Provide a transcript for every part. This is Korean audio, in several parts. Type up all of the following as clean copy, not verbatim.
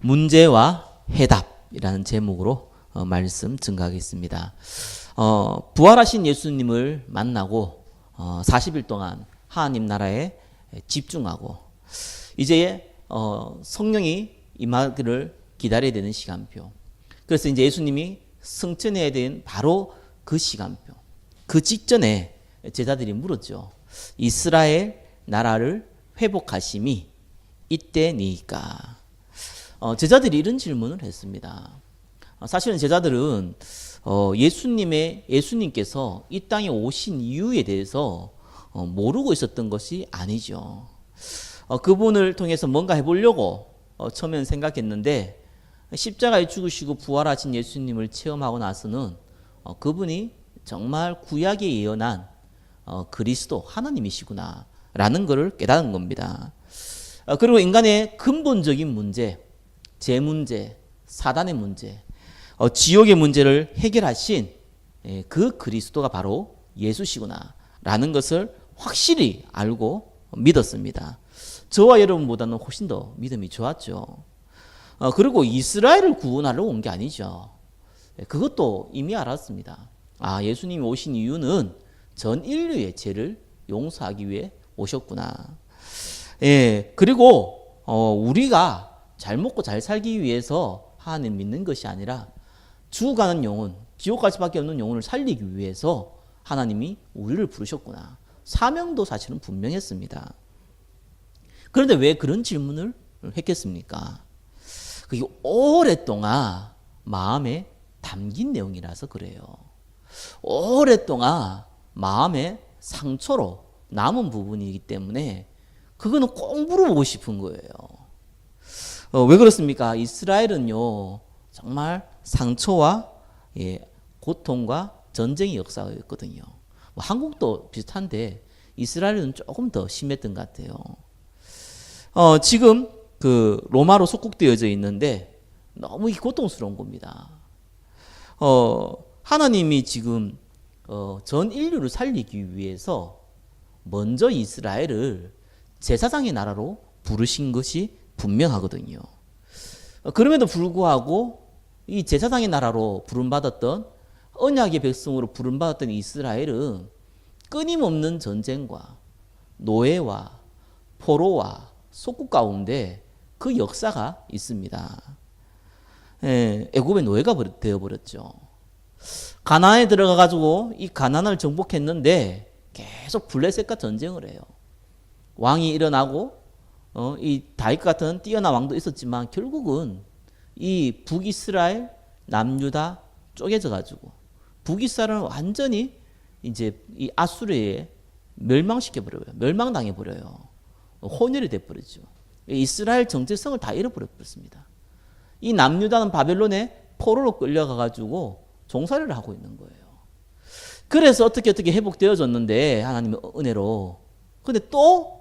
문제와 해답이라는 제목으로 말씀 증가하겠습니다. 부활하신 예수님을 만나고 40일 동안 하나님 나라에 집중하고 이제 성령이 임하기를 기다려야 되는 시간표. 그래서 이제 예수님이 승천해야 되는 바로 그 시간표. 그 직전에 제자들이 물었죠. 이스라엘 나라를 회복하심이 이때니까. 제자들이 이런 질문을 했습니다. 사실은 제자들은 예수님께서 이 땅에 오신 이유에 대해서 모르고 있었던 것이 아니죠. 그분을 통해서 뭔가 해보려고 처음에는 생각했는데 십자가에 죽으시고 부활하신 예수님을 체험하고 나서는 그분이 정말 구약에 예언한 그리스도 하나님이시구나 라는 것을 깨달은 겁니다. 그리고 인간의 근본적인 문제, 제 문제, 사단의 문제, 지옥의 문제를 해결하신 그 그리스도가 바로 예수시구나 라는 것을 확실히 알고 믿었습니다. 저와 여러분보다는 훨씬 더 믿음이 좋았죠. 그리고 이스라엘을 구원하러 온 게 아니죠. 그것도 이미 알았습니다. 예수님이 오신 이유는 전 인류의 죄를 용서하기 위해 오셨구나. 그리고 우리가 잘 먹고 잘 살기 위해서 하나님 믿는 것이 아니라 죽어가는 영혼, 지옥 갈 수밖에 없는 영혼을 살리기 위해서 하나님이 우리를 부르셨구나. 사명도 사실은 분명했습니다. 그런데 왜 그런 질문을 했겠습니까? 그게 오랫동안 마음에 담긴 내용이라서 그래요. 오랫동안 마음의 상처로 남은 부분이기 때문에 그거는 꼭 물어보고 싶은 거예요. 왜 그렇습니까? 이스라엘은요 정말 상처와 고통과 전쟁의 역사였거든요. 한국도 비슷한데 이스라엘은 조금 더 심했던 것 같아요. 지금 그 로마로 속국되어져 있는데 너무 고통스러운 겁니다. 하나님이 지금 전 인류를 살리기 위해서 먼저 이스라엘을 제사장의 나라로 부르신 것이 분명하거든요. 그럼에도 불구하고 이 제사장의 나라로 부름받았던 언약의 백성으로 부름받았던 이스라엘은 끊임없는 전쟁과 노예와 포로와 속국 가운데 그 역사가 있습니다. 애굽의 노예가 되어버렸죠. 가나안에 들어가가지고 이 가나안을 정복했는데 계속 블레셋과 전쟁을 해요. 왕이 일어나고 이 다윗 같은 뛰어난 왕도 있었지만 결국은 이 북이스라엘 남유다 쪼개져 가지고 북이스라엘은 완전히 이제 이 아수르에 멸망시켜 버려요. 멸망당해 버려요. 혼혈이 돼 버리죠. 이스라엘 정체성을 다 잃어버려 버렸습니다. 이 남유다는 바벨론에 포로로 끌려가 가지고 종살이를 하고 있는 거예요. 그래서 어떻게 회복되어졌는데 하나님의 은혜로. 근데 또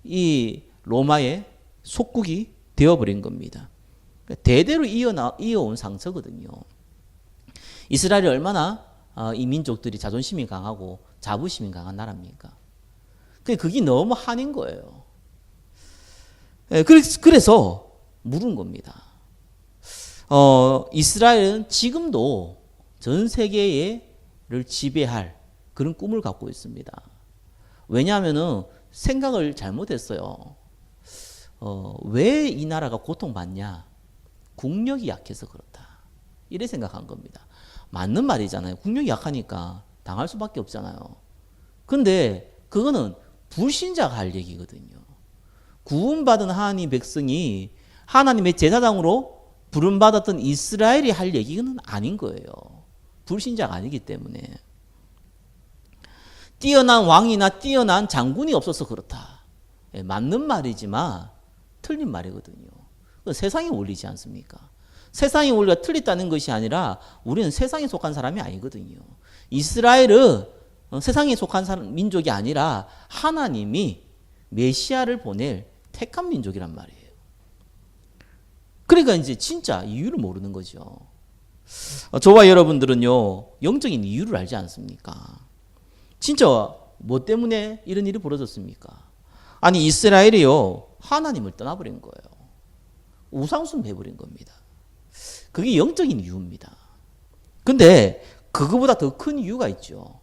이 로마의 속국이 되어버린 겁니다. 대대로 이어온 상처거든요. 이스라엘이 얼마나 이 민족들이 자존심이 강하고 자부심이 강한 나라입니까? 그게 너무 한인 거예요. 그래서 물은 겁니다. 이스라엘은 지금도 전 세계를 지배할 그런 꿈을 갖고 있습니다. 왜냐하면은 생각을 잘못했어요. 왜 이 나라가 고통받냐? 국력이 약해서 그렇다. 이래 생각한 겁니다. 맞는 말이잖아요. 국력이 약하니까 당할 수밖에 없잖아요. 근데 그거는 불신자가 할 얘기거든요. 구원받은 하나님 백성이 하나님의 제사장으로 부름받았던 이스라엘이 할 얘기는 아닌 거예요. 불신자가 아니기 때문에. 뛰어난 왕이나 뛰어난 장군이 없어서 그렇다. 맞는 말이지만 틀린 말이거든요. 세상의 원리지 않습니까? 세상의 원리가 틀렸다는 것이 아니라 우리는 세상에 속한 사람이 아니거든요. 이스라엘은 세상에 속한 민족이 아니라 하나님이 메시아를 보낼 택한 민족이란 말이에요. 그러니까 이제 진짜 이유를 모르는 거죠. 저와 여러분들은요 영적인 이유를 알지 않습니까? 진짜 뭐 때문에 이런 일이 벌어졌습니까? 아니 이스라엘이요 하나님을 떠나버린 거예요. 우상숭배해버린 겁니다. 그게 영적인 이유입니다. 근데 그거보다 더 큰 이유가 있죠.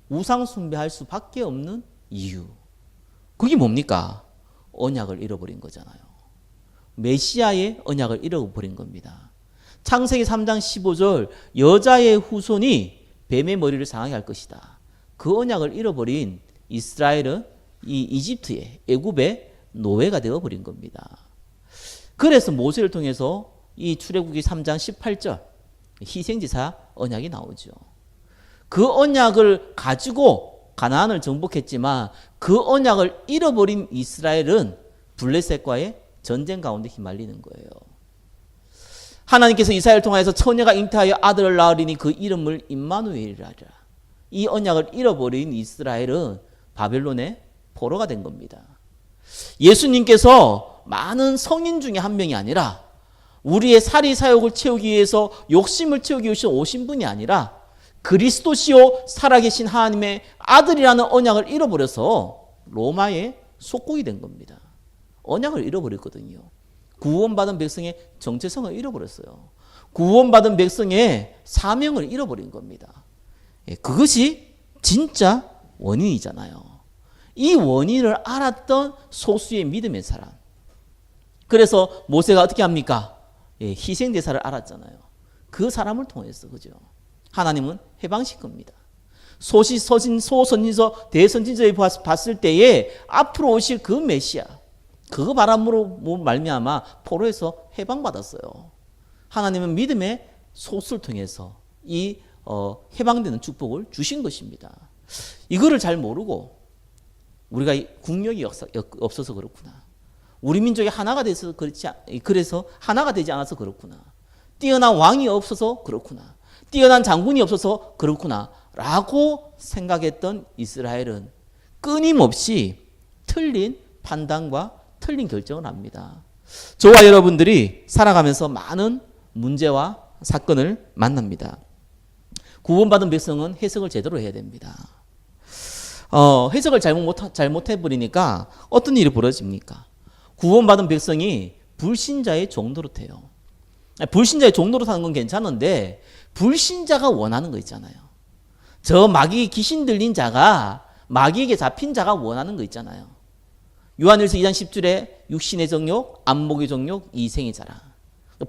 우상숭배할 수밖에 없는 이유. 그게 뭡니까? 언약을 잃어버린 거잖아요. 메시아의 언약을 잃어버린 겁니다. 창세기 3장 15절 여자의 후손이 뱀의 머리를 상하게 할 것이다. 그 언약을 잃어버린 이스라엘은 이 이집트의 애굽의 노예가 되어버린 겁니다. 그래서 모세를 통해서 이 출애굽기 3장 18절 희생제사 언약이 나오죠. 그 언약을 가지고 가나안을 정복했지만 그 언약을 잃어버린 이스라엘은 블레셋과의 전쟁 가운데 휘말리는 거예요. 하나님께서 이스라엘을 통해서 처녀가 잉태하여 아들을 낳으리니 그 이름을 임마누엘이라 하라. 이 언약을 잃어버린 이스라엘은 바벨론의 포로가 된 겁니다. 예수님께서 많은 성인 중에 한 명이 아니라 우리의 사리 사욕을 채우기 위해서 욕심을 채우기 위해서 오신 분이 아니라 그리스도시요 살아계신 하나님의 아들이라는 언약을 잃어버려서 로마의 속국이 된 겁니다. 언약을 잃어버렸거든요. 구원받은 백성의 정체성을 잃어버렸어요. 구원받은 백성의 사명을 잃어버린 겁니다. 그것이 진짜 원인이잖아요. 이 원인을 알았던 소수의 믿음의 사람. 그래서 모세가 어떻게 합니까? 희생대사를 알았잖아요. 그 사람을 통해서, 그죠? 하나님은 해방시킬 겁니다. 소선지서, 대선지서에 봤을 때에 앞으로 오실 그 메시아, 그거 바람으로 말미암아 포로에서 해방받았어요. 하나님은 믿음의 소수를 통해서 이 해방되는 축복을 주신 것입니다. 이거를 잘 모르고 우리가 국력이 없어서 그렇구나. 우리 민족이 하나가 돼서 그래서 하나가 되지 않아서 그렇구나. 뛰어난 왕이 없어서 그렇구나. 뛰어난 장군이 없어서 그렇구나. 라고 생각했던 이스라엘은 끊임없이 틀린 판단과 틀린 결정을 합니다. 저와 여러분들이 살아가면서 많은 문제와 사건을 만납니다. 구원받은 백성은 해석을 제대로 해야 됩니다. 해석을 잘못해버리니까 어떤 일이 벌어집니까? 구원받은 백성이 불신자의 종노릇 해요. 불신자의 종노릇 하는 건 괜찮은데 불신자가 원하는 거 있잖아요. 저 마귀 귀신 들린 자가 마귀에게 잡힌 자가 원하는 거 있잖아요. 요한일서 2장 10절에 육신의 정욕, 안목의 정욕, 이생의 자랑.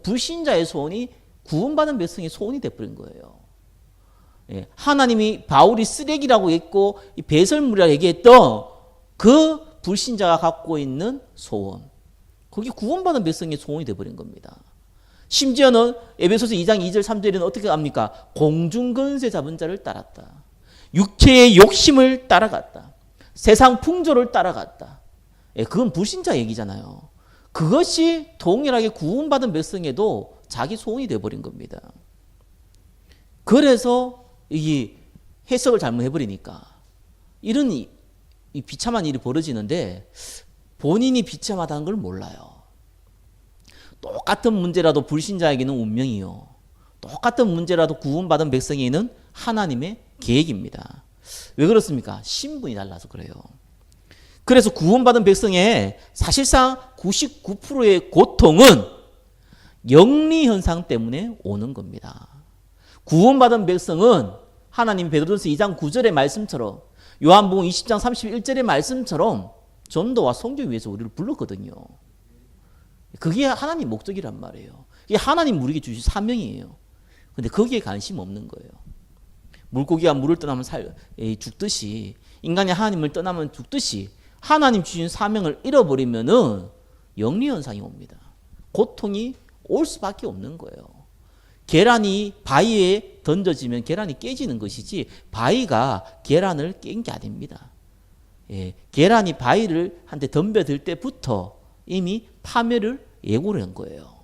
불신자의 소원이 구원받은 백성의 소원이 돼버린 거예요. 하나님이 바울이 쓰레기라고 했고 배설물이라고 얘기했던 그 불신자가 갖고 있는 소원, 그게 구원받은 백성의 소원이 돼버린 겁니다. 심지어는 에베소서 2장 2절 3절에는 어떻게 합니까? 공중권세 잡은 자를 따랐다. 육체의 욕심을 따라갔다. 세상 풍조를 따라갔다. 그건 불신자 얘기잖아요. 그것이 동일하게 구원받은 백성에도 자기 소원이 돼버린 겁니다. 그래서 이 해석을 잘못해버리니까 이런 이 비참한 일이 벌어지는데 본인이 비참하다는 걸 몰라요. 똑같은 문제라도 불신자에게는 운명이요. 똑같은 문제라도 구원받은 백성에게는 하나님의 계획입니다. 왜 그렇습니까? 신분이 달라서 그래요. 그래서 구원받은 백성의 사실상 99%의 고통은 영리 현상 때문에 오는 겁니다. 구원받은 백성은 하나님 베드로전서 2장 9절의 말씀처럼 요한복음 20장 31절의 말씀처럼 전도와 선교 위해서 우리를 불렀거든요. 그게 하나님 목적이란 말이에요. 이게 하나님 우리에게 주신 사명이에요. 근데 거기에 관심 없는 거예요. 물고기가 물을 떠나면 죽듯이 인간이 하나님을 떠나면 죽듯이 하나님 주신 사명을 잃어버리면은 영리현상이 옵니다. 고통이 올 수밖에 없는 거예요. 계란이 바위에 던져지면 계란이 깨지는 것이지 바위가 계란을 깬 게 아닙니다. 계란이 바위를 한테 덤벼들 때부터 이미 파멸을 예고를 한 거예요.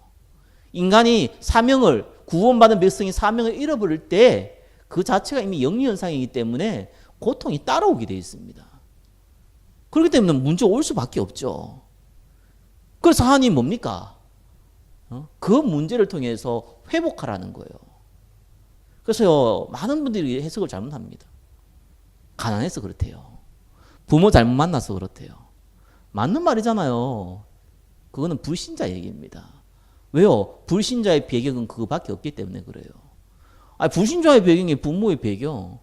인간이 사명을 구원받은 백성이 사명을 잃어버릴 때 그 자체가 이미 영리현상이기 때문에 고통이 따라오게 되어 있습니다. 그렇기 때문에 문제가 올 수밖에 없죠. 그래서 하나님 뭡니까? 그 문제를 통해서 회복하라는 거예요. 그래서 많은 분들이 해석을 잘못합니다. 가난해서 그렇대요. 부모 잘못 만나서 그렇대요. 맞는 말이잖아요. 그거는 불신자 얘기입니다. 왜요? 불신자의 배경은 그거밖에 없기 때문에 그래요. 아니, 불신자의 배경이 부모의 배경,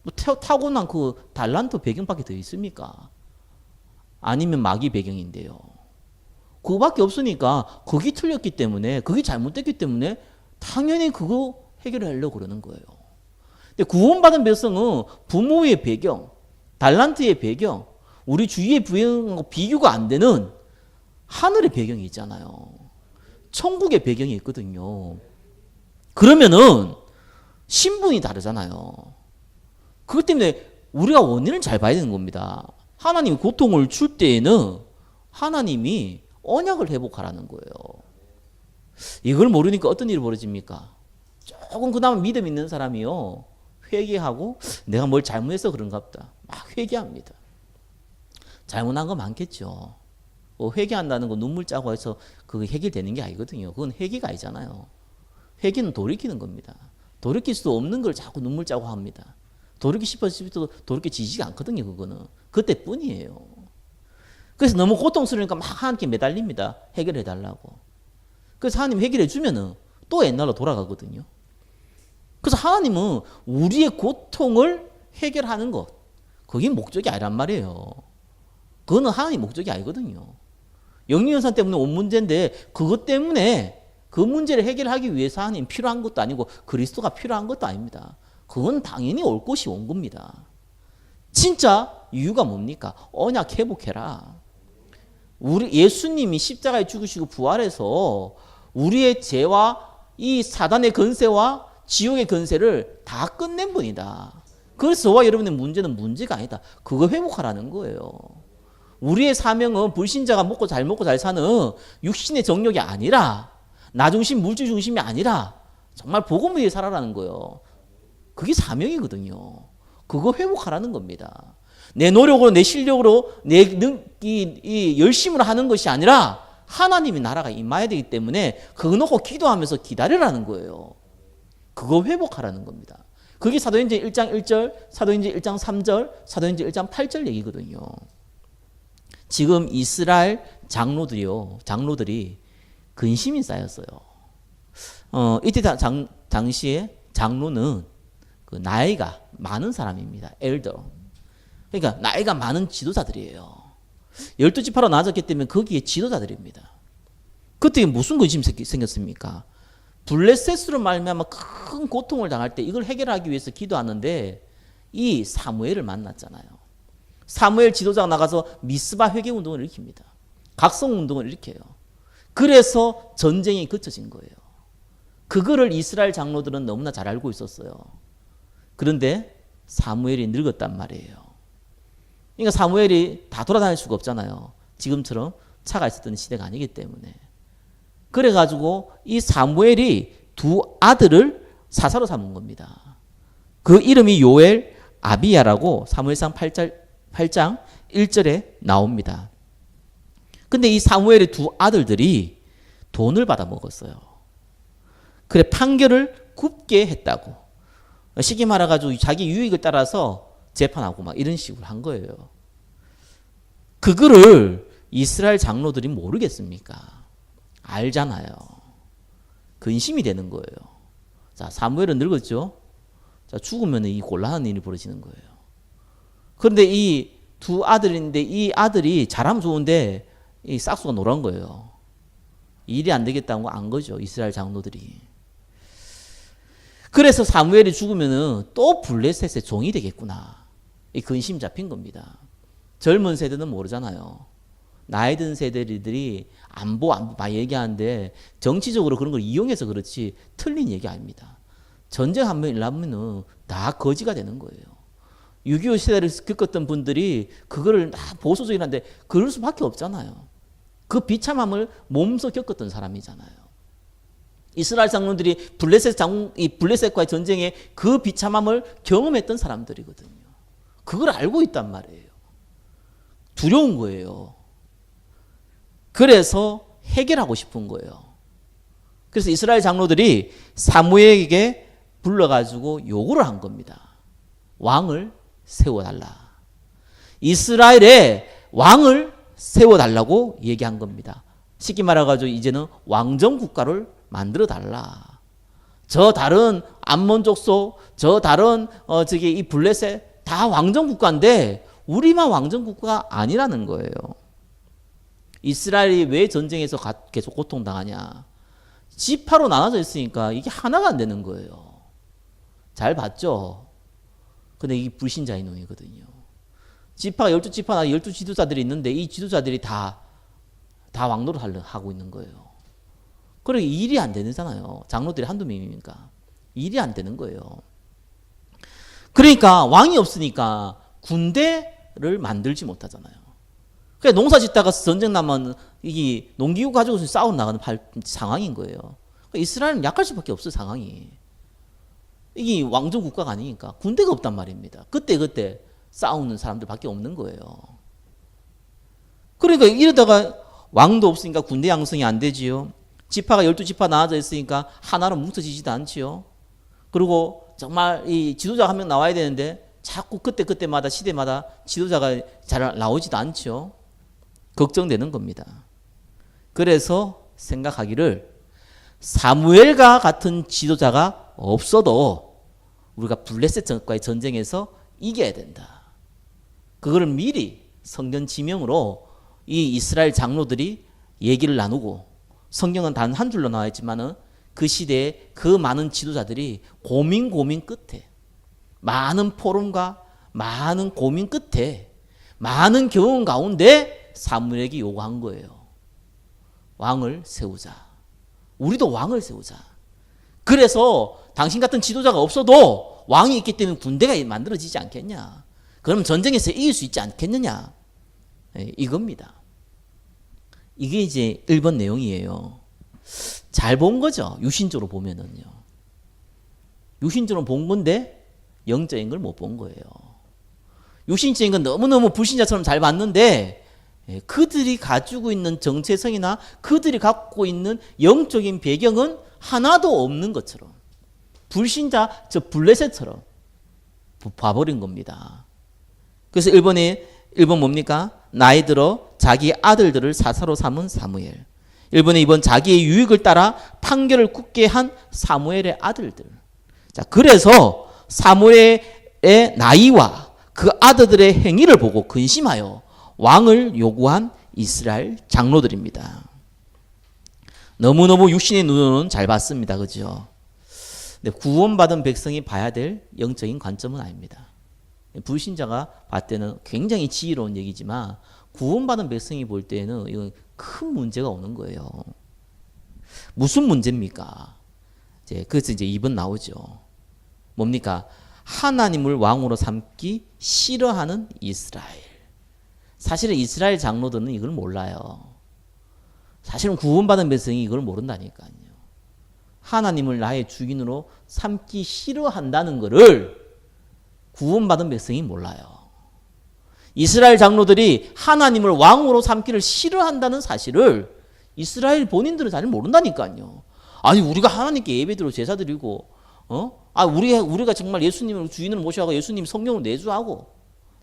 뭐 타고난 그 달란트 배경밖에 더 있습니까? 아니면 마귀 배경인데요. 그거밖에 없으니까 그게 틀렸기 때문에, 그게 잘못됐기 때문에 당연히 그거 해결하려고 그러는 거예요. 근데 구원받은 백성은 부모의 배경, 달란트의 배경, 우리 주위의 배경하고 비교가 안 되는 하늘의 배경이 있잖아요. 천국의 배경이 있거든요. 그러면은 신분이 다르잖아요. 그것 때문에 우리가 원인을 잘 봐야 되는 겁니다. 하나님이 고통을 줄 때에는 하나님이 언약을 회복하라는 거예요. 이걸 모르니까 어떤 일이 벌어집니까? 조금 그나마 믿음 있는 사람이요, 회개하고 내가 뭘 잘못해서 그런가 보다 막 회개합니다. 잘못한 거 많겠죠. 회개한다는 거 눈물 짜고 해서 그게 해결되는 게 아니거든요. 그건 회개가 아니잖아요. 회개는 돌이키는 겁니다. 돌이킬 수 없는 걸 자꾸 눈물 짜고 합니다. 돌이키고 싶어도 돌이켜지지가 않거든요. 그거는 그때뿐이에요. 그래서 너무 고통스러우니까 막 하나님께 매달립니다. 해결해 달라고. 그래서 하나님 해결해 주면은 또 옛날로 돌아가거든요. 그래서 하나님은 우리의 고통을 해결하는 것, 그게 목적이 아니란 말이에요. 그거는 하나님 목적이 아니거든요. 영리현상 때문에 온 문제인데, 그것 때문에 그 문제를 해결하기 위해서 하나님 필요한 것도 아니고 그리스도가 필요한 것도 아닙니다. 그건 당연히 올 것이 온 겁니다. 진짜 이유가 뭡니까? 언약 회복해라. 우리 예수님이 십자가에 죽으시고 부활해서 우리의 죄와 이 사단의 건세와 지옥의 건세를 다 끝낸 분이다. 그래서 저와 여러분의 문제는 문제가 아니다. 그거 회복하라는 거예요. 우리의 사명은 불신자가 잘 먹고 잘 사는 육신의 정욕이 아니라, 나 중심, 물질 중심이 아니라 정말 복음을 위해 살아라는 거예요. 그게 사명이거든요. 그거 회복하라는 겁니다. 내 노력으로, 내 실력으로, 이 열심으로 하는 것이 아니라 하나님의 나라가 임해야 되기 때문에 그거 놓고 기도하면서 기다리라는 거예요. 그거 회복하라는 겁니다. 그게 사도행전 1장 1절, 사도행전 1장 3절, 사도행전 1장 8절 얘기거든요. 지금 이스라엘 장로들이 근심이 쌓였어요. 이때 당시에 장로는 그 나이가 많은 사람입니다. 엘더. 그러니까 나이가 많은 지도자들이에요. 12지파로 나눠졌기 때문에 거기에 지도자들입니다. 그때 무슨 근심이 생겼습니까? 블레셋으로 말미암아 큰 고통을 당할 때 이걸 해결하기 위해서 기도하는데 이 사무엘을 만났잖아요. 사무엘 지도자가 나가서 미스바 회개 운동을 일으킵니다. 각성 운동을 일으켜요. 그래서 전쟁이 그쳐진 거예요. 그거를 이스라엘 장로들은 너무나 잘 알고 있었어요. 그런데 사무엘이 늙었단 말이에요. 그러니까 사무엘이 다 돌아다닐 수가 없잖아요. 지금처럼 차가 있었던 시대가 아니기 때문에. 그래가지고 이 사무엘이 두 아들을 사사로 삼은 겁니다. 그 이름이 요엘, 아비야라고 사무엘상 8장 1절에 나옵니다. 근데 이 사무엘의 두 아들들이 돈을 받아 먹었어요. 그래 판결을 굽게 했다고. 쉽게 말해가지고 자기 유익을 따라서 재판하고 막 이런 식으로 한 거예요. 그거를 이스라엘 장로들이 모르겠습니까? 알잖아요. 근심이 되는 거예요. 자, 사무엘은 늙었죠? 자, 죽으면 이 곤란한 일이 벌어지는 거예요. 그런데 이 두 아들인데 이 아들이 잘하면 좋은데 이 싹수가 노란 거예요. 일이 안 되겠다는 거 안 거죠. 이스라엘 장로들이. 그래서 사무엘이 죽으면은 또 블레셋의 종이 되겠구나. 이 근심 잡힌 겁니다. 젊은 세대는 모르잖아요. 나이 든 세대들이 안보 막 얘기하는데 정치적으로 그런 걸 이용해서 그렇지 틀린 얘기 아닙니다. 전쟁 한 번 일어나면은 다 거지가 되는 거예요. 6.25 시대를 겪었던 분들이 그거를 다 보수적이란데 그럴 수밖에 없잖아요. 그 비참함을 몸소 겪었던 사람이잖아요. 이스라엘 장로들이 블레셋과의 전쟁에 그 비참함을 경험했던 사람들이거든요. 그걸 알고 있단 말이에요. 두려운 거예요. 그래서 해결하고 싶은 거예요. 그래서 이스라엘 장로들이 사무엘에게 불러가지고 요구를 한 겁니다. 왕을 세워달라. 이스라엘에 왕을 세워달라고 얘기한 겁니다. 쉽게 말해가지고 이제는 왕정 국가를 만들어 달라. 저 다른 암몬 족속, 저 다른 이 블레셋 다 왕정 국가인데 우리만 왕정 국가가 아니라는 거예요. 이스라엘이 왜 전쟁에서 계속 고통당하냐? 지파로 나눠져 있으니까 이게 하나가 안 되는 거예요. 잘 봤죠? 근데 이게 불신자의 놈이거든요. 지파가 12지파나 12지도자들이 있는데 이 지도자들이 다 왕노를 하고 있는 거예요. 그러니까 일이 안 되잖아요. 장로들이 한두 명이니까. 일이 안 되는 거예요. 그러니까 왕이 없으니까 군대를 만들지 못하잖아요. 그냥 농사 짓다가 전쟁 나면 이게 농기구 가지고 싸워 나가는 상황인 거예요. 그러니까 이스라엘은 약할 수밖에 없어요, 상황이. 이게 왕정 국가가 아니니까 군대가 없단 말입니다. 그때 싸우는 사람들밖에 없는 거예요. 그러니까 이러다가 왕도 없으니까 군대 양성이 안 되지요. 지파가 12지파 나눠져 있으니까 하나로 뭉쳐지지도 않지요. 그리고 정말 이 지도자가 한 명 나와야 되는데 자꾸 그때마다 시대마다 지도자가 잘 나오지도 않죠. 걱정되는 겁니다. 그래서 생각하기를 사무엘과 같은 지도자가 없어도 우리가 블레셋과의 전쟁에서 이겨야 된다. 그거를 미리 성경 지명으로 이 이스라엘 장로들이 얘기를 나누고 성경은 단 한 줄로 나와 있지만은 그 시대에 그 많은 지도자들이 고민 끝에 많은 포럼과 많은 고민 끝에 많은 경험 가운데 사무엘에게 요구한 거예요. 왕을 세우자. 우리도 왕을 세우자. 그래서 당신 같은 지도자가 없어도 왕이 있기 때문에 군대가 만들어지지 않겠냐. 그럼 전쟁에서 이길 수 있지 않겠느냐. 이겁니다. 이게 이제 1번 내용이에요. 잘 본 거죠. 유신적으로 보면은요. 유신적으로 본 건데 영적인 걸 못 본 거예요. 유신적인 건 너무너무 불신자처럼 잘 봤는데 그들이 가지고 있는 정체성이나 그들이 갖고 있는 영적인 배경은 하나도 없는 것처럼 불신자 저 블레셋처럼 봐버린 겁니다. 그래서 1번 뭡니까? 나이 들어 자기 아들들을 사사로 삼은 사무엘. 1번에 2번 자기의 유익을 따라 판결을 굳게 한 사무엘의 아들들. 자, 그래서 사무엘의 나이와 그 아들들의 행위를 보고 근심하여 왕을 요구한 이스라엘 장로들입니다. 너무너무 육신의 눈으로는 잘 봤습니다. 그죠? 근데 구원받은 백성이 봐야 될 영적인 관점은 아닙니다. 불신자가 봤을 때는 굉장히 지혜로운 얘기지만 구원받은 백성이 볼 때는 이건 큰 문제가 오는 거예요. 무슨 문제입니까? 그래서 이제 2번 나오죠. 뭡니까? 하나님을 왕으로 삼기 싫어하는 이스라엘. 사실은 이스라엘 장로들은 이걸 몰라요. 사실은 구원받은 백성이 이걸 모른다니까요. 하나님을 나의 주인으로 삼기 싫어한다는 것을 구원받은 백성이 몰라요. 이스라엘 장로들이 하나님을 왕으로 삼기를 싫어한다는 사실을 이스라엘 본인들은 잘 모른다니까요. 아니 우리가 하나님께 예배드리고 제사드리고 우리가 정말 예수님을 주인으로 모셔가고 예수님 성령을 내주하고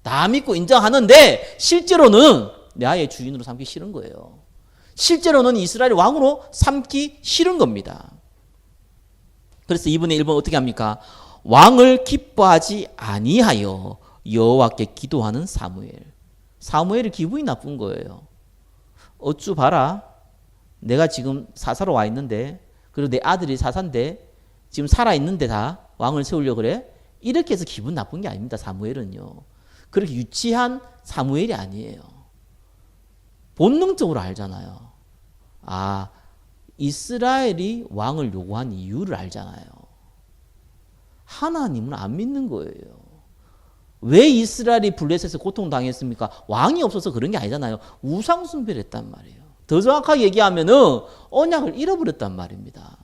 다 믿고 인정하는데 실제로는 나의 주인으로 삼기 싫은 거예요. 실제로는 이스라엘 왕으로 삼기 싫은 겁니다. 그래서 이번에 1번 어떻게 합니까? 왕을 기뻐하지 아니하여 여호와께 기도하는 사무엘. 사무엘이 기분이 나쁜 거예요. 어쭈 봐라. 내가 지금 사사로 와 있는데 그리고 내 아들이 사사인데 지금 살아있는데 다 왕을 세우려고 그래? 이렇게 해서 기분 나쁜 게 아닙니다. 사무엘은요. 그렇게 유치한 사무엘이 아니에요. 본능적으로 알잖아요. 아, 이스라엘이 왕을 요구한 이유를 알잖아요. 하나님은 안 믿는 거예요. 왜 이스라엘이 블레셋에서 고통당했습니까? 왕이 없어서 그런 게 아니잖아요. 우상 숭배를 했단 말이에요. 더 정확하게 얘기하면은 언약을 잃어버렸단 말입니다.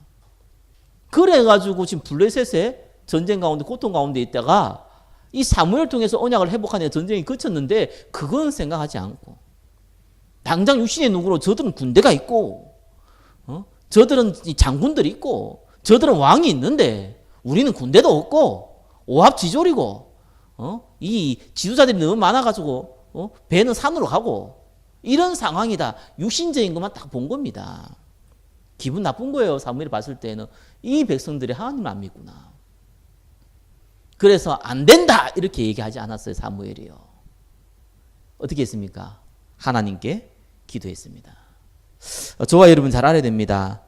그래가지고 지금 블레셋에 전쟁 가운데 고통 가운데 있다가 이 사무엘 통해서 언약을 회복하는 전쟁이 그쳤는데 그건 생각하지 않고 당장 육신의 눈으로 저들은 군대가 있고 저들은 장군들이 있고 저들은 왕이 있는데 우리는 군대도 없고 오합지졸이고 이 지도자들이 너무 많아가지고 배는 산으로 가고 이런 상황이다. 육신적인 것만 딱 본 겁니다. 기분 나쁜 거예요. 사무엘이 봤을 때는 이 백성들이 하나님을 안 믿구나. 그래서 안 된다 이렇게 얘기하지 않았어요. 사무엘이요. 어떻게 했습니까? 하나님께 기도했습니다. 저와 여러분 잘 알아야 됩니다.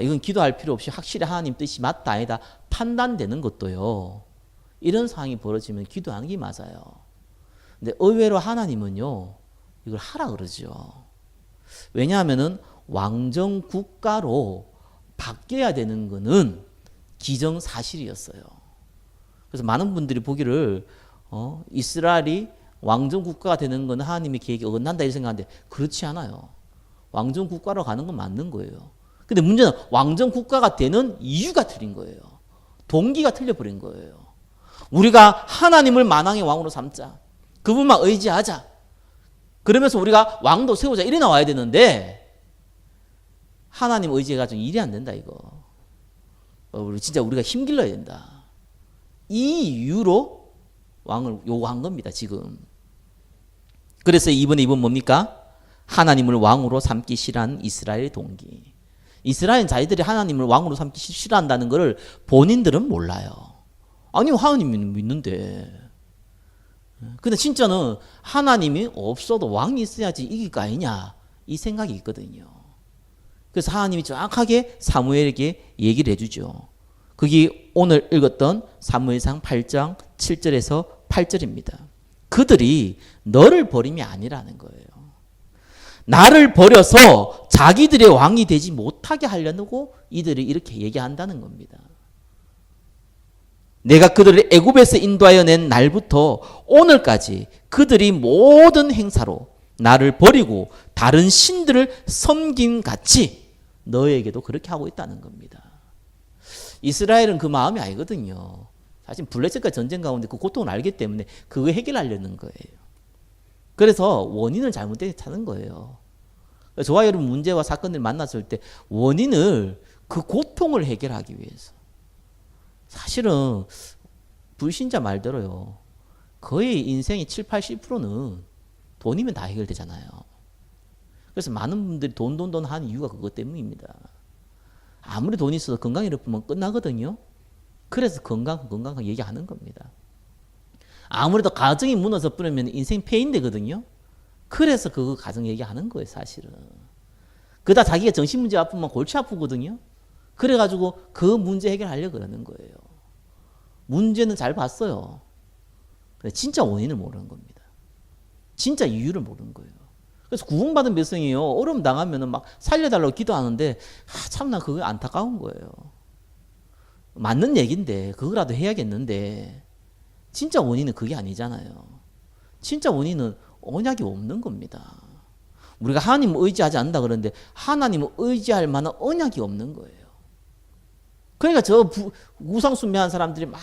이건 기도할 필요 없이 확실히 하나님 뜻이 맞다 아니다 판단되는 것도요. 이런 상황이 벌어지면 기도하는 게 맞아요. 근데 의외로 하나님은요. 이걸 하라 그러죠. 왜냐하면은 왕정 국가로 바뀌어야 되는 거는 기정사실이었어요. 그래서 많은 분들이 보기를 이스라엘이 왕정 국가가 되는 건 하나님의 계획이 어긋난다 이렇게 생각하는데 그렇지 않아요. 왕정 국가로 가는 건 맞는 거예요. 근데 문제는 왕정 국가가 되는 이유가 틀린 거예요. 동기가 틀려버린 거예요. 우리가 하나님을 만왕의 왕으로 삼자. 그분만 의지하자. 그러면서 우리가 왕도 세우자. 이래 나와야 되는데 하나님 의지해가지고 일이 안 된다 이거. 진짜 우리가 힘길러야 된다. 이 이유로 왕을 요구한 겁니다 지금. 그래서 이번 뭡니까? 하나님을 왕으로 삼기 싫어한 이스라엘의 동기. 이스라엘 자기들이 하나님을 왕으로 삼기 싫어한다는 것을 본인들은 몰라요. 아니 하나님은 믿는데. 근데 진짜는 하나님이 없어도 왕이 있어야지 이길 거 아니냐 이 생각이 있거든요. 그래서 하나님이 정확하게 사무엘에게 얘기를 해주죠. 그게 오늘 읽었던 사무엘상 8장 7절에서 8절입니다. 그들이 너를 버림이 아니라는 거예요. 나를 버려서 자기들의 왕이 되지 못하게 하려고 이들이 이렇게 얘기한다는 겁니다. 내가 그들을 애굽에서 인도하여 낸 날부터 오늘까지 그들이 모든 행사로 나를 버리고 다른 신들을 섬긴 같이 너에게도 그렇게 하고 있다는 겁니다. 이스라엘은 그 마음이 아니거든요. 사실 블레셋과 전쟁 가운데 그 고통을 알기 때문에 그거 해결하려는 거예요. 그래서 원인을 잘못되게 찾는 거예요. 저와 여러분 문제와 사건을 만났을 때 원인을 그 고통을 해결하기 위해서. 사실은 불신자 말대로요. 거의 인생의 7, 80%는 돈이면 다 해결되잖아요. 그래서 많은 분들이 돈 하는 이유가 그것 때문입니다. 아무리 돈이 있어도 건강이 나쁘면 끝나거든요. 그래서 건강 얘기하는 겁니다. 아무래도 가정이 무너져 버리면 인생 폐인되거든요. 그래서 그 가정 얘기하는 거예요, 사실은. 그러다 자기가 정신 문제 아프면 골치 아프거든요. 그래가지고 그 문제 해결하려고 그러는 거예요. 문제는 잘 봤어요. 근데 진짜 원인을 모르는 겁니다. 진짜 이유를 모르는 거예요. 그래서 구원받은 백성이요. 어려움 당하면은 막 살려달라고 기도하는데 참나 그거 안타까운 거예요. 맞는 얘기인데 그거라도 해야겠는데 진짜 원인은 그게 아니잖아요. 진짜 원인은 언약이 없는 겁니다. 우리가 하나님을 의지하지 않는다 그러는데 하나님을 의지할 만한 언약이 없는 거예요. 그러니까 저 우상숭배한 사람들이 막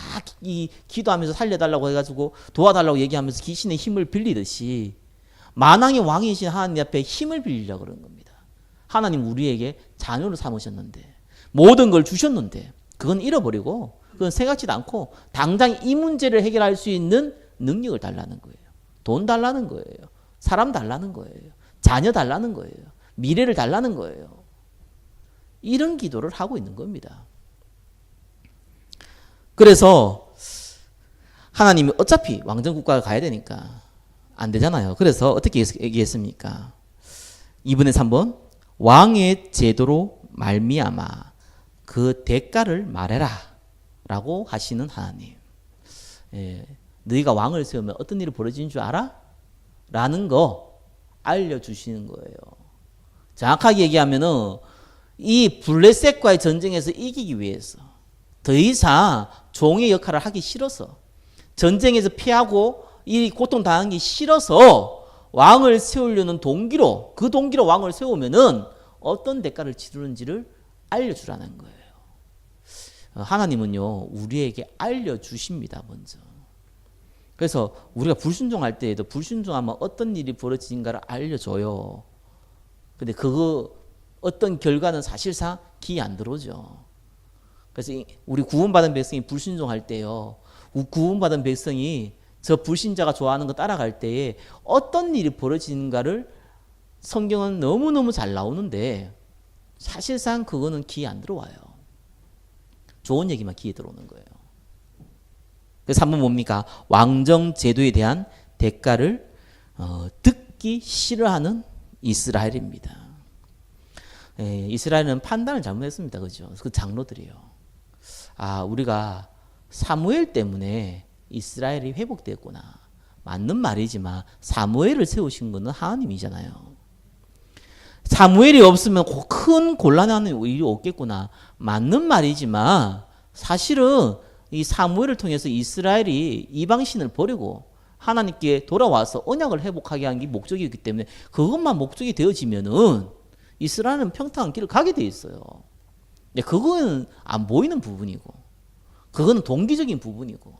기도하면서 살려달라고 해가지고 도와달라고 얘기하면서 귀신의 힘을 빌리듯이 만왕의 왕이신 하나님 앞에 힘을 빌리려고 그런 겁니다. 하나님 우리에게 자녀를 삼으셨는데 모든 걸 주셨는데 그건 잃어버리고 그건 생각지도 않고 당장 이 문제를 해결할 수 있는 능력을 달라는 거예요. 돈 달라는 거예요. 사람 달라는 거예요. 자녀 달라는 거예요. 미래를 달라는 거예요. 이런 기도를 하고 있는 겁니다. 그래서 하나님이 어차피 왕정국가를 가야 되니까 안 되잖아요. 그래서 어떻게 얘기했습니까? 2번에 3번 왕의 제도로 말미암아 그 대가를 말해라 라고 하시는 하나님. 너희가 왕을 세우면 어떤 일이 벌어지는 줄 알아? 라는 거 알려주시는 거예요. 정확하게 얘기하면은 이 블레셋과의 전쟁에서 이기기 위해서 더 이상 종의 역할을 하기 싫어서 전쟁에서 피하고 이 고통당하기 싫어서 왕을 세우려는 동기로 그 동기로 왕을 세우면은 어떤 대가를 치르는지를 알려주라는 거예요. 하나님은요 우리에게 알려주십니다. 먼저. 그래서 우리가 불순종할 때에도 불순종하면 어떤 일이 벌어지는가를 알려줘요. 근데 그거 어떤 결과는 사실상 귀에 안 들어오죠. 그래서 우리 구원받은 백성이 불순종할 때요. 구원받은 백성이 저 불신자가 좋아하는 거 따라갈 때에 어떤 일이 벌어지는가를 성경은 너무너무 잘 나오는데 사실상 그거는 귀에 안 들어와요. 좋은 얘기만 귀에 들어오는 거예요. 그래서 한번 뭡니까? 왕정 제도에 대한 대가를 듣기 싫어하는 이스라엘입니다. 이스라엘은 판단을 잘못했습니다. 그죠? 그 장로들이요. 우리가 사무엘 때문에 이스라엘이 회복됐구나. 맞는 말이지만 사무엘을 세우신 것은 하나님이잖아요. 사무엘이 없으면 큰 곤란한 일이 없겠구나. 맞는 말이지만 사실은 이 사무엘을 통해서 이스라엘이 이방신을 버리고 하나님께 돌아와서 언약을 회복하게 한 게 목적이었기 때문에 그것만 목적이 되어지면은 이스라엘은 평탄한 길을 가게 돼 있어요. 근데 그건 안 보이는 부분이고, 그거는 동기적인 부분이고,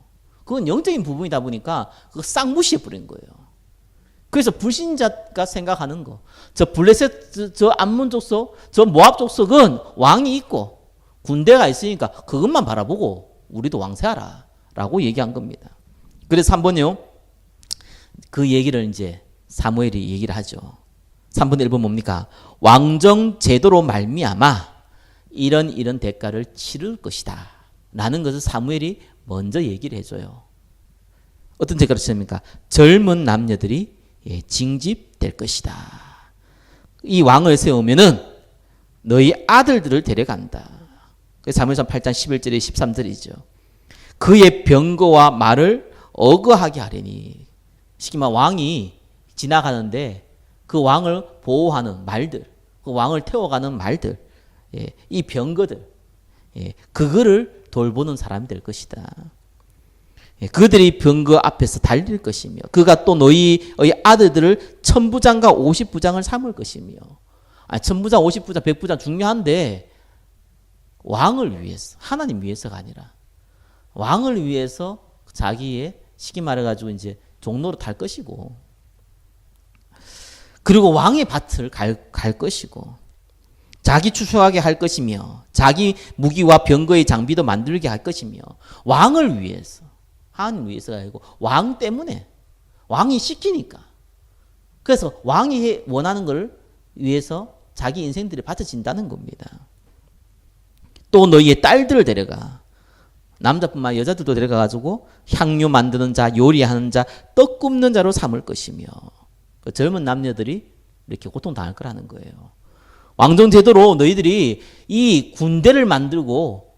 그건 영적인 부분이다 보니까 그거 싹 무시해 버린 거예요. 그래서 불신자가 생각하는 거, 저 블레셋, 저 암몬 족속, 저 모압 족속은 왕이 있고 군대가 있으니까 그것만 바라보고 우리도 왕세하라 라고 얘기한 겁니다. 그래서 3번요, 그 얘기를 이제 사무엘이 얘기를 하죠. 3분의 1번 뭡니까? 왕정 제도로 말미암아 이런 대가를 치를 것이다 라는 것을 사무엘이 먼저 얘기를 해줘요. 어떤 대가를 치릅니까? 젊은 남녀들이 징집될 것이다. 이 왕을 세우면은 너희 아들들을 데려간다. 사무엘상 8장 11절에 13절이죠. 그의 병거와 말을 어거하게 하려니. 쉽게 말하면 왕이 지나가는데 그 왕을 보호하는 말들, 그 왕을 태워가는 말들, 이 병거들, 그거를 돌보는 사람이 될 것이다. 그들이 병거 앞에서 달릴 것이며 그가 또 너희의 아들들을 1000부장과 50부장을 삼을 것이며. 1000부장, 50부장, 100부장 중요한데 왕을 위해서, 하나님 위해서가 아니라 왕을 위해서 자기의 쉽게 말해가지고 이제 종로로 탈 것이고, 그리고 왕의 밭을 갈 것이고, 자기 추수하게 할 것이며, 자기 무기와 병거의 장비도 만들게 할 것이며, 왕을 위해서, 하나님 위해서가 아니고 왕 때문에, 왕이 시키니까. 그래서 왕이 원하는 걸 위해서 자기 인생들이 바쳐진다는 겁니다. 또 너희의 딸들을 데려가. 남자뿐만 아니라 여자들도 데려가가지고 향료 만드는 자, 요리하는 자, 떡 굽는 자로 삼을 것이며. 그 젊은 남녀들이 이렇게 고통당할 거라는 거예요. 왕정 제도로 너희들이 이 군대를 만들고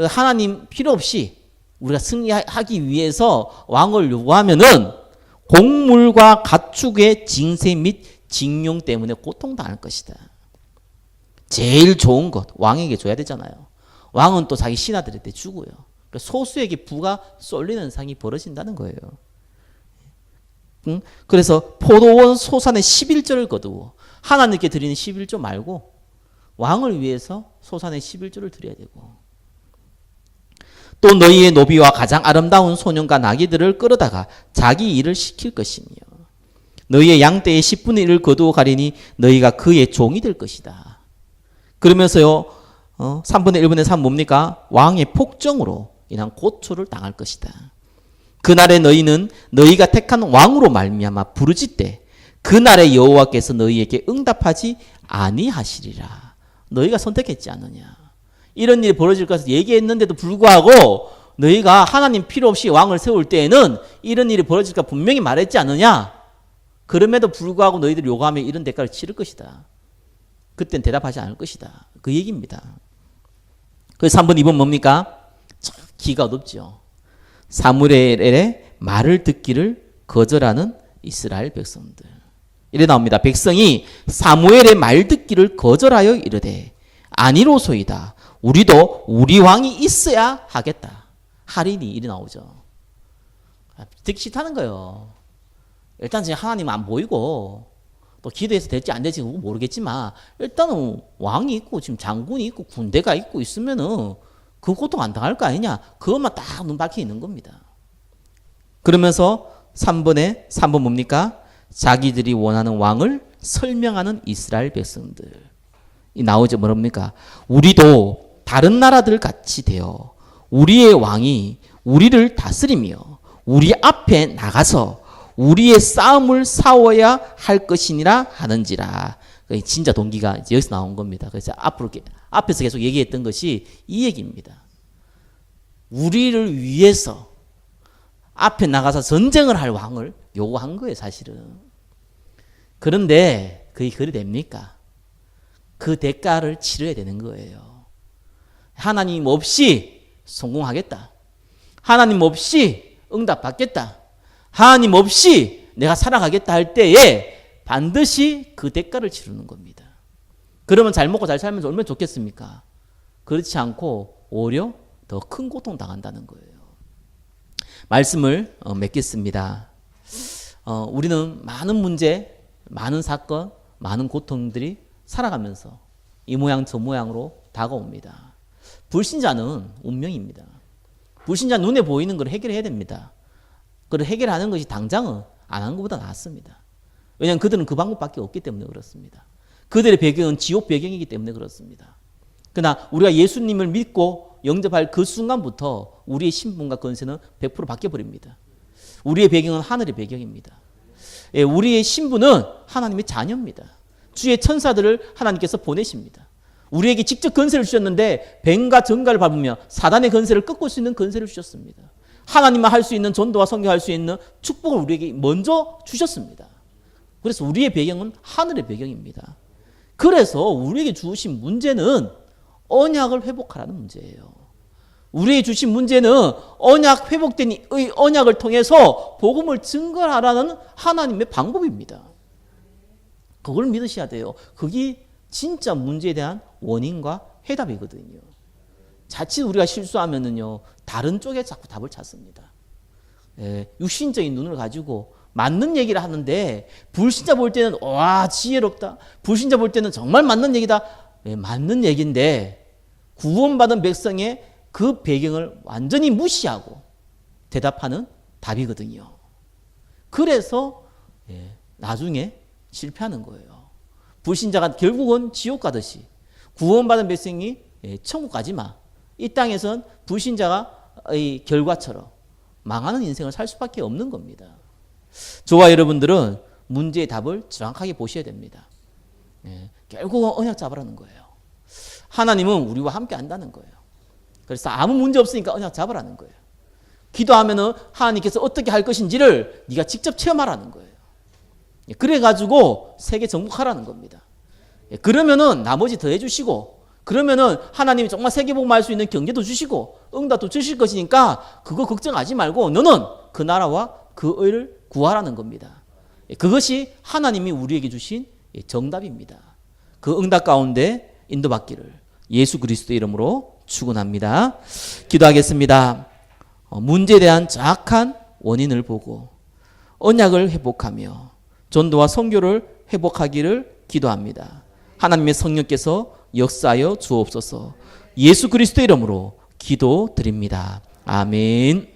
하나님 필요 없이 우리가 승리하기 위해서 왕을 요구하면은 곡물과 가축의 징세 및 징용 때문에 고통당할 것이다. 제일 좋은 것 왕에게 줘야 되잖아요. 왕은 또 자기 신하들한테 주고요. 소수에게 부가 쏠리는 상이 벌어진다는 거예요. 그래서 포도원 소산의 11조를 거두고, 하나님께 드리는 11조 말고 왕을 위해서 소산의 11조를 드려야 되고, 또 너희의 노비와 가장 아름다운 소년과 나귀들을 끌어다가 자기 일을 시킬 것이며, 너희의 양떼의 10분의 1을 거두어 가리니 너희가 그의 종이 될 것이다. 그러면서요, 3분의 1분의 3 뭡니까? 왕의 폭정으로 인한 고초를 당할 것이다. 그날에 너희는 너희가 택한 왕으로 말미암아 부르짖되 그날에 여호와께서 너희에게 응답하지 아니하시리라. 너희가 선택했지 않느냐. 이런 일이 벌어질 것을 얘기했는데도 불구하고 너희가 하나님 필요 없이 왕을 세울 때에는 이런 일이 벌어질까 분명히 말했지 않느냐. 그럼에도 불구하고 너희들이 요구하면 이런 대가를 치를 것이다. 그땐 대답하지 않을 것이다. 그 얘기입니다. 그래서 3번, 2번 뭡니까? 참 기가 어둡죠. 사무엘의 말을 듣기를 거절하는 이스라엘 백성들. 이래 나옵니다. 백성이 사무엘의 말 듣기를 거절하여 이르되 아니로소이다. 우리도 우리 왕이 있어야 하겠다. 하리니 이래 나오죠. 듣기 싫다는 거예요. 일단 지금 하나님은 안 보이고 또 기도해서 될지 안 될지 모르겠지만 일단은 왕이 있고 지금 장군이 있고 군대가 있고 있으면은 그 고통 안 당할 거 아니냐. 그것만 딱 눈 박혀 있는 겁니다. 그러면서 3번 뭡니까? 자기들이 원하는 왕을 설명하는 이스라엘 백성들. 이 나오죠. 뭡니까? 우리도 다른 나라들 같이 되어 우리의 왕이 우리를 다스리며 우리 앞에 나가서 우리의 싸움을 싸워야 할 것이니라 하는지라. 진짜 동기가 여기서 나온 겁니다. 그래서 앞에서 계속 얘기했던 것이 이 얘기입니다. 우리를 위해서 앞에 나가서 전쟁을 할 왕을 요구한 거예요, 사실은. 그런데 그게 그리 됩니까? 그 대가를 치러야 되는 거예요. 하나님 없이 성공하겠다. 하나님 없이 응답받겠다. 하나님 없이 내가 살아가겠다 할 때에 반드시 그 대가를 치르는 겁니다. 그러면 잘 먹고 잘 살면서 얼마나 좋겠습니까? 그렇지 않고 오히려 더 큰 고통 당한다는 거예요. 말씀을 맺겠습니다. 우리는 많은 문제, 많은 사건, 많은 고통들이 살아가면서 이 모양 저 모양으로 다가옵니다. 불신자는 운명입니다. 불신자 눈에 보이는 걸 해결해야 됩니다. 그걸 해결하는 것이 당장은 안 하는 것보다 낫습니다. 왜냐하면 그들은 그 방법밖에 없기 때문에 그렇습니다. 그들의 배경은 지옥 배경이기 때문에 그렇습니다. 그러나 우리가 예수님을 믿고 영접할 그 순간부터 우리의 신분과 권세는 100% 바뀌어버립니다. 우리의 배경은 하늘의 배경입니다. 우리의 신분은 하나님의 자녀입니다. 주의 천사들을 하나님께서 보내십니다. 우리에게 직접 권세를 주셨는데 뱀과 정갈을 밟으며 사단의 권세를 꺾을 수 있는 권세를 주셨습니다. 하나님만 할 수 있는 전도와 선교할 수 있는 축복을 우리에게 먼저 주셨습니다. 그래서 우리의 배경은 하늘의 배경입니다. 그래서 우리에게 주신 문제는 언약을 회복하라는 문제예요. 우리에게 주신 문제는 언약 회복된 이 언약을 통해서 복음을 증거하라는 하나님의 방법입니다. 그걸 믿으셔야 돼요. 그게 진짜 문제에 대한 원인과 해답이거든요. 자칫 우리가 실수하면은요, 다른 쪽에 자꾸 답을 찾습니다. 육신적인 눈을 가지고 맞는 얘기를 하는데 불신자 볼 때는 와 지혜롭다. 불신자 볼 때는 정말 맞는 얘기다. 맞는 얘기인데 구원받은 백성의 그 배경을 완전히 무시하고 대답하는 답이거든요. 그래서 나중에 실패하는 거예요. 불신자가 결국은 지옥 가듯이 구원받은 백성이 천국 가지 마. 이 땅에선 불신자가 결과처럼 망하는 인생을 살 수밖에 없는 겁니다. 저와 여러분들은 문제의 답을 정확하게 보셔야 됩니다. 결국은 언약 잡으라는 거예요. 하나님은 우리와 함께 한다는 거예요. 그래서 아무 문제 없으니까 언약 잡으라는 거예요. 기도하면은 하나님께서 어떻게 할 것인지를 네가 직접 체험하라는 거예요. 그래가지고 세계 정복하라는 겁니다. 그러면은 나머지 더 해주시고, 그러면은 하나님이 정말 세계복음할 수 있는 경제도 주시고 응답도 주실 것이니까 그거 걱정하지 말고 너는 그 나라와 그 의를 구하라는 겁니다. 그것이 하나님이 우리에게 주신 정답입니다. 그 응답 가운데 인도받기를 예수 그리스도의 이름으로 축원합니다. 기도하겠습니다. 문제에 대한 정확한 원인을 보고 언약을 회복하며 전도와 선교를 회복하기를 기도합니다. 하나님의 성령께서 역사하여 주옵소서. 예수 그리스도의 이름으로 기도드립니다. 아멘.